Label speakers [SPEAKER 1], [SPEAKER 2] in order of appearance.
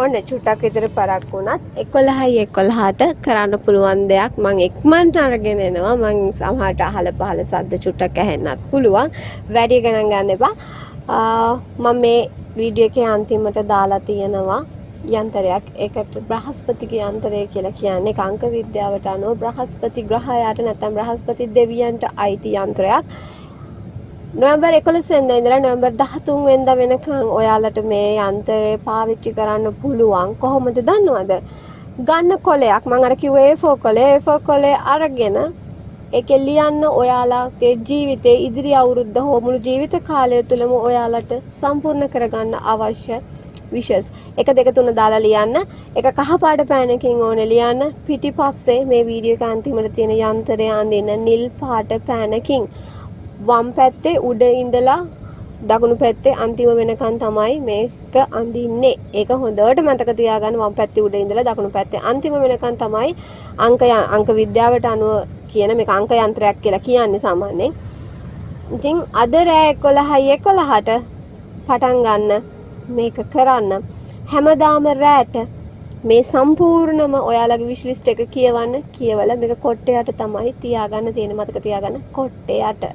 [SPEAKER 1] ඔන්න චුට්ටක් විතර පරක් වුණත් 11ට කරන්න පුළුවන් දෙයක් මම ඉක්මනට අරගෙන එනවා. මම සමහරට අහල පහල සද්ද චුට්ටක් ඇහෙන්නත් පුළුවන්. වැඩි ගණන් ගන්න එපා. මම මේ වීඩියෝ එකේ අන්තිමට දාලා තියෙනවා යන්ත්‍රයක්. ඒකට බ්‍රහස්පතිගේ යන්ත්‍රය කියලා කියන්නේ අංක විද්‍යාවට අනුව බ්‍රහස්පති ග්‍රහයාට නැත්නම් බ්‍රහස්පති දෙවියන්ට අයිති යන්ත්‍රයක්. නොවැම්බර් 11 වෙනිදා ඉඳලා නොවැම්බර් 13 වෙනිදා වෙනකන් ඔයාලට මේ යන්ත්‍රය පාවිච්චි කරන්න පුළුවන්. කොහොමද දන්නවද? ගන්න කොලයක් මම අර කිව්වේ A4 කොලේ A4 කොලේ අරගෙන ඒකේ ලියන්න ඔයාලගේ ජීවිතේ ඉදිරි අවුරුද්ද හෝ මුළු ජීවිත කාලය තුලම ඔයාලට සම්පූර්ණ කරගන්න අවශ්‍ය විශේෂ 1 2 3 දාලා ලියන්න. ඒක කහපාට පෑනකින් ඕනේ ලියන්න. පිටිපස්සේ මේ වීඩියෝ එක අන්තිමට තියෙන යන්ත්‍රය අඳින්න නිල් පාට පෑනකින් වම් පැත්තේ උඩ ඉඳලා දකුණු පැත්තේ අන්තිම වෙනකන් තමයි මේක අඳින්නේ. ඒක හොඳට මතක තියාගන්න. වම් පැත්තේ උඩ ඉඳලා දකුණු පැත්තේ අන්තිම වෙනකන් තමයි අංක විද්‍යාවට අනුව කියන මේක අංක යන්ත්‍රයක් කියලා කියන්නේ සාමාන්‍යයෙන්. ඉතින් අද රෑ 11ට පටන් ගන්න මේක කරන්න. හැමදාම රෑට මේ සම්පූර්ණම ඔයාලගේ විශ් ලිස්ට් එක කියවන්න. කියවලා මේක කොට්ටයට තමයි තියාගන්න තියෙන්නේ. මතක තියාගන්න කොට්ටයට.